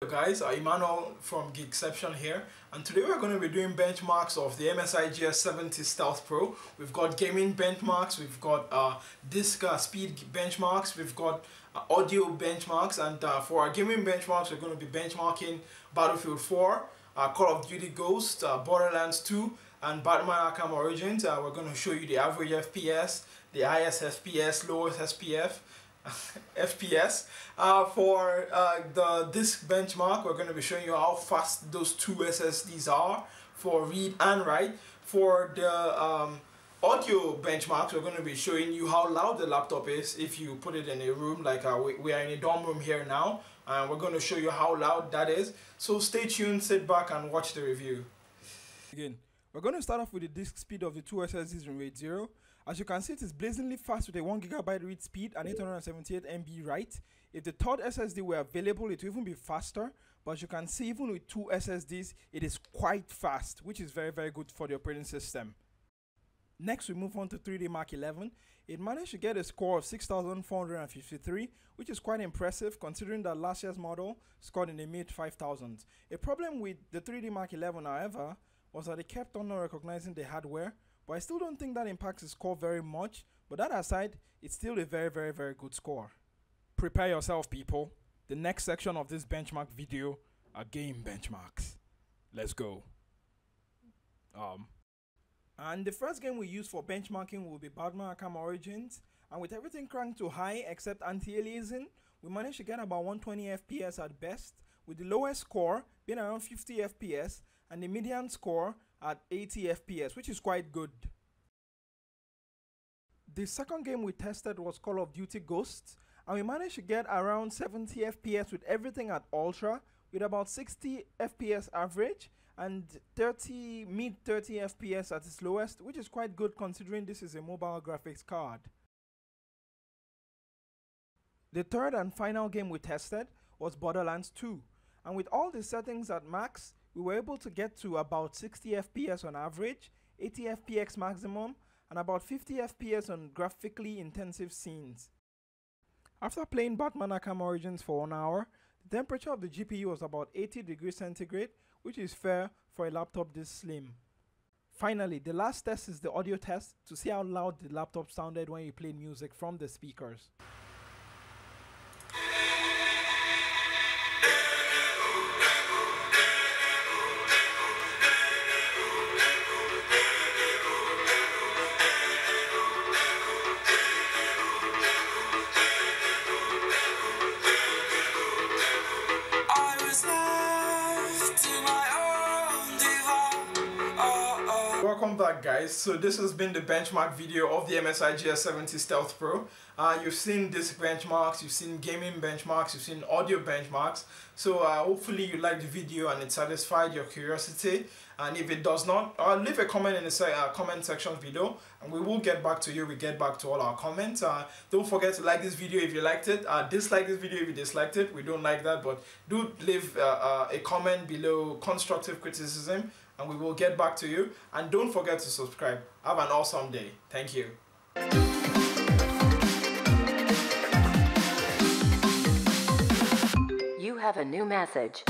Guys, Emmanuel from GS70 here, and today we're going to be doing benchmarks of the MSI GS70 Stealth Pro. We've got gaming benchmarks, we've got disk speed benchmarks, we've got audio benchmarks, and for our gaming benchmarks we're going to be benchmarking Battlefield 4, Call of Duty Ghosts, Borderlands 2, and Batman Arkham Origins. We're going to show you the average FPS, the highest FPS, lowest FPS. For the disk benchmark, we're going to be showing you how fast those two SSDs are for read and write. For the audio benchmarks, we're going to be showing you how loud the laptop is if you put it in a room, like we are in a dorm room here now, and we're going to show you how loud that is. So stay tuned, sit back and watch the review. Again, we're going to start off with the disk speed of the two SSDs in RAID 0. As you can see, it is blazingly fast with a 1 GB read speed and 878 MB write. If the third SSD were available, it would even be faster. But as you can see, even with two SSDs, it is quite fast, which is very, very good for the operating system. Next, we move on to 3D Mark 11. It managed to get a score of 6,453, which is quite impressive considering that last year's model scored in the mid 5,000s. A problem with the 3D Mark 11, however, was that it kept on not recognizing the hardware. But I still don't think that impacts the score very much. But that aside, it's still a very, very, very good score. Prepare yourself, people. The next section of this benchmark video are game benchmarks. Let's go. And the first game we use for benchmarking will be Batman Arkham Origins. And with everything cranked to high except anti-aliasing, we managed to get about 120 FPS at best, with the lowest score being around 50 FPS and the median score at 80 FPS, which is quite good. The second game we tested was Call of Duty Ghosts, and we managed to get around 70 FPS with everything at ultra, with about 60 FPS average and mid 30 FPS at its lowest, which is quite good considering this is a mobile graphics card. The third and final game we tested was Borderlands 2, and with all the settings at max, we were able to get to about 60 FPS on average, 80 FPS maximum, and about 50 FPS on graphically intensive scenes. After playing Batman Arkham Origins for 1 hour, the temperature of the GPU was about 80 degrees centigrade, which is fair for a laptop this slim. Finally, the last test is the audio test to see how loud the laptop sounded when you played music from the speakers. Welcome back, guys. So this has been the benchmark video of the MSI GS70 Stealth Pro. You've seen disk benchmarks, you've seen gaming benchmarks, you've seen audio benchmarks. So hopefully you liked the video and it satisfied your curiosity. And if it does not, leave a comment in the comment section below and we will get back to you. We get back to all our comments. Don't forget to like this video if you liked it. Dislike this video if you disliked it. We don't like that, but do leave a comment below, constructive criticism, and we will get back to you. And don't forget to subscribe. Have an awesome day. Thank you. You have a new message.